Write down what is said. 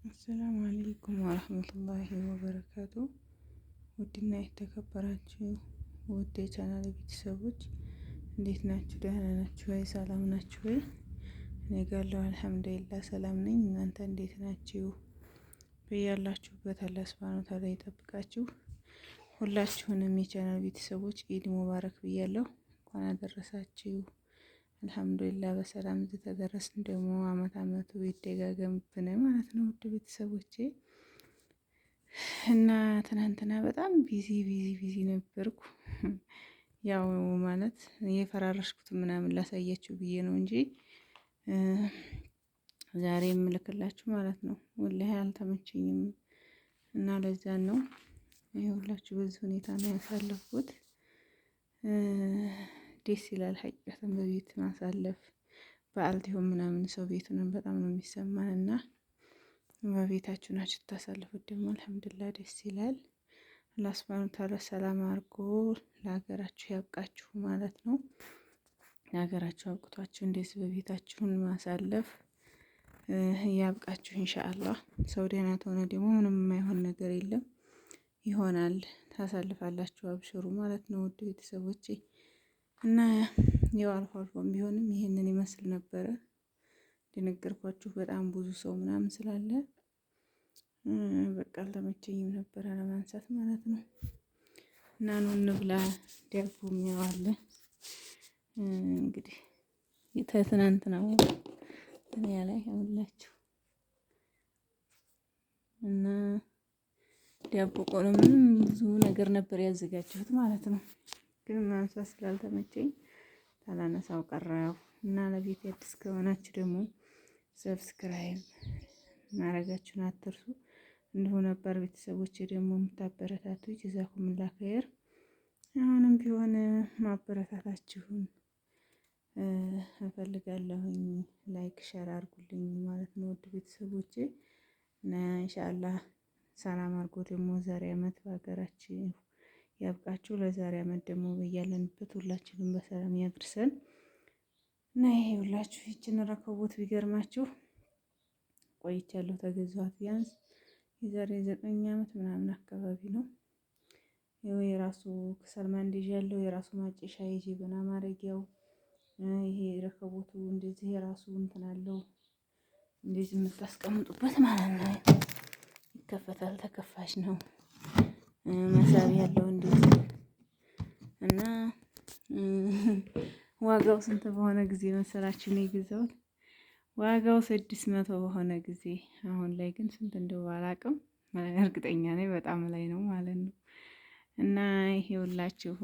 አሰላሙ አለይኩም ወረህመቱላሂ ወበረካቱ። ውድና የተከበራችሁ ውድ የቻናል ቤተሰቦች እንዴት ናችሁ? ደህና ናችሁ ወይ? ሰላም ናችሁ ወይ? እኔ ጋር አለሁ አልሐምዱሊላህ ሰላም ነኝ። እናንተ እንዴት ናችሁ? በያላችሁበት አላህ ሱብሃነሁ ወተዓላ ይጠብቃችሁ። ሁላችሁንም የቻናል ቤተሰቦች ኢድ ሙባረክ ብያለሁ። እንኳን አደረሳችሁ። አልሐምዱሊላህ በሰላም እዚህ ተደረስን። ደግሞ አመቱ ይደጋገምብን ማለት ነው ውድ ቤተሰቦቼ። እና ትናንትና በጣም ቢዚ ነበርኩ። ያው ማለት የፈራረሽኩት ምናምን ላሳያችሁ ብዬ ነው እንጂ ዛሬ የምልክላችሁ ማለት ነው ወላሂ አልተመቸኝም እና ለዛን ነው ይኸውላችሁ በዚህ ሁኔታ ነው ያሳለፍኩት። ደስ ይላል ሀቂቀትን በቤት ማሳለፍ። በዓል ሲሆን ምናምን ሰው ቤት ነው በጣም ነው የሚሰማን እና በቤታችሁ ናችሁ ታሳልፉት ደግሞ አልሐምዱሊላህ ደስ ይላል። አላህ ሱብሃነሁ ወተዓላ ሰላም አድርጎ ለሀገራችሁ ያብቃችሁ ማለት ነው። ለሀገራችሁ አብቅቷችሁ እንደዚህ በቤታችሁን ማሳለፍ ያብቃችሁ ኢንሻአላህ። ሰው ደህና ተሆነ ደግሞ ምንም የማይሆን ነገር የለም ይሆናል። ታሳልፋላችሁ አብሽሩ ማለት ነው ውድ ቤተሰቦቼ። እና ያው አልፎ አልፎም ቢሆንም ይሄንን ይመስል ነበረ። እንደነገርኳችሁ በጣም ብዙ ሰው ምናምን ስላለ በቃ አልተመቸኝም ነበረ ለማንሳት ማለት ነው። እና ኑ እንብላ ዳቦ የሚያዋለ እንግዲህ ትናንት ነው እኔ ላይ ያውላችሁ እና ዳቦ ቆሎ ምንም ብዙ ነገር ነበር ያዘጋጀሁት ማለት ነው። ግን ማንሳት ስላልተመቸኝ ታላነሳው ቀረው እና ለቤት አዲስ ከሆናችሁ ደግሞ ሰብስክራይብ ማድረጋችሁን አትርሱ። እንዲሁ ነበር ቤተሰቦቼ ደግሞ የምታበረታቱ ጀዛኩሙላህ ኸይር። አሁንም ቢሆን ማበረታታችሁን እፈልጋለሁኝ። ላይክ ሸር አድርጉልኝ ማለት ነው ውድ ቤተሰቦቼ እና ኢንሻአላህ ሰላም አድርጎ ደግሞ ዛሬ አመት በሀገራችን ያብቃችሁ። ለዛሬ አመት ደግሞ በያለንበት ሁላችንም በሰላም ያድርሰን እና ይሄ ሁላችሁ ይችን ረከቦት ቢገርማችሁ ቆይቻለሁ ተገዛኋት ቢያንስ የዛሬ 9 አመት ምናምን አካባቢ ነው። ይኸው የራሱ ከሰል ማንደጃ ያለው የራሱ ማጨሻ የጀበና ማረጊያው ይሄ ረከቦቱ እንደዚህ የራሱ እንትን አለው እንደዚህ የምታስቀምጡበት ማለት ነው። ይከፈታል ተከፋች ነው መሳቢያ ያለው እንደዚህ እና ዋጋው ስንት በሆነ ጊዜ መሰላችሁ ነው የገዛሁት? ዋጋው 600 በሆነ ጊዜ። አሁን ላይ ግን ስንት እንደው አላውቅም፣ እርግጠኛ ነኝ በጣም ላይ ነው ማለት ነው። እና ይሄውላችሁ